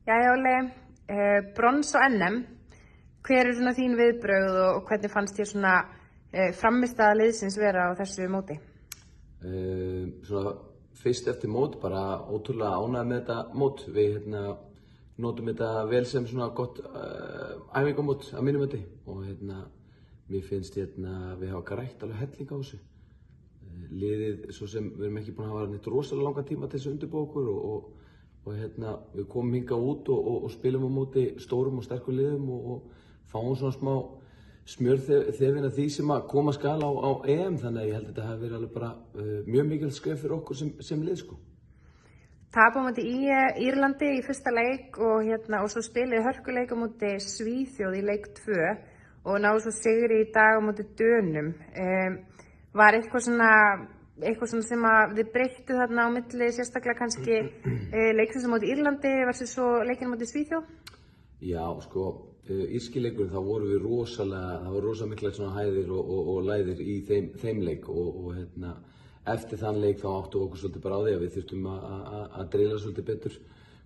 Jæja, Óli, brons á NM, hver svona þín viðbrögð og hvernig fannst þér svona frammistaða liðsins vera á þessu móti? Svona fyrst eftir mót, bara ótrúlega ánægð með þetta mót. Við notum þetta vel sem svona gott æfingamót að mínu mati og mér finnst við hafa grætt alveg helling á þessu. Liðið, svo sem við erum ekki búin að hafa neitt rosalega langan tíma til þess að undirbúa okkur og við komum hingað út og spilum á móti stórum og sterkum liðum og fáum svona smá smjörþefinn af því sem að koma skal á EM, þannig að ég held að þetta hafi verið alveg bara mjög mikilvægt skref fyrir okkur sem lið sko. Tapa á móti Írlandi í fyrsta leik og svo spilið hörkuleik á móti Svíþjóð í leik 2 og náðu svo sigri í dag á móti Dönum. Var eitthvað svona sem að þið breyttu þarna á milli, sérstaklega kannski leiksins á móti Írlandi versus svo leikinn á móti Svíþjóð? Já, sko, írski leikurinn, þá voru við það voru rosa mikla svona hæðir og læðir í þeim leik og eftir þann leik þá áttum við okkur svolítið bara á því að við þurftum að drilla svolítið betur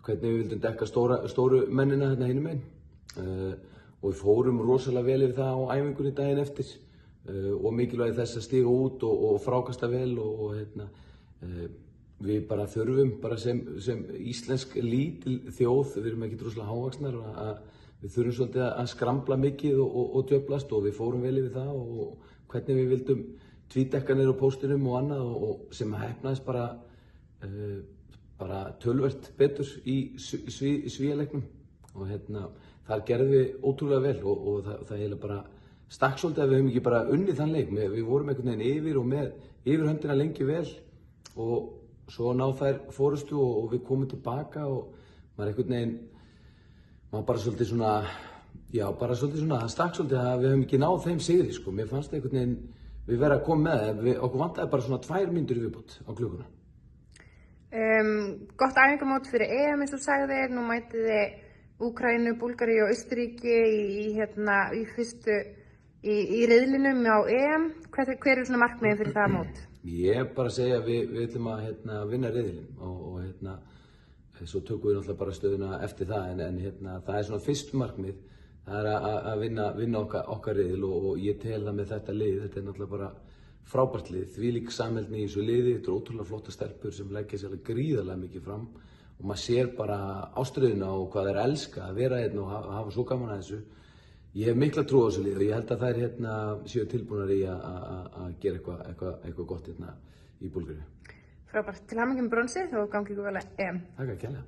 hvernig við vildum dekka stóru mennina hinum megin og við fórum rosalega vel yfir það á æfingunni daginn eftir og mikilvægi þess að stíga út og frákasta vel og við bara þurfum bara sem íslensk lítil þjóð, við erum ekki rosalega hávaxnar við þurfum svolítið að skrambla mikið og djöflast og við fórum vel yfir það og hvernig við vildum tvítdekka niður á póstinum og annað og sem heppnaðist bara töluvert betur í Svíaleiknum og þar gerðum við ótrúlega vel og það eiginlega bara stakk svolítið að við höfum ekki bara unnið þann leik. Við vorum einhvern veginn yfir og með yfirhöndina lengi vel og svo náð þær fórustu og við komum tilbaka og maður bara svolítið svona, það stakk svolítið að við höfum ekki náð þeim sigri sko. Mér fannst einhvern veginn við verið að koma með okkur vantaði bara svona 2 mínútur í viðbót á klukkuna. Gott æfingamót fyrir EM eins og sagðir, nú mætið þið Úkraínu, Búlgaríu og Austurríki í riðlinum á EM. Hver svona markmiðin fyrir það mót? Ég bara segja að við ætlum að vinna riðilinn og svo tökum við náttúrulega bara stöðuna eftir það en það er svona fyrst markmið, það er að vinna okkar riðil og ég tel það með þetta lið, þetta er náttúrulega bara frábært lið, þvílík samheldni í þessu liði, þetta er ótrúlega flotta stelpur sem leggja sér gríðarlega mikið fram og maður sér bara ástríðuna og hvað þeir elska að vera og hafa svo gaman að þessu. Ég hef mikla trú á þessu lið og ég held að þær séu tilbúnar í að gera eitthvað gott í Búlgaríu. Frábært, til hamingju með bronsið og gangi ykkur vel að EM. Takk að kærlega.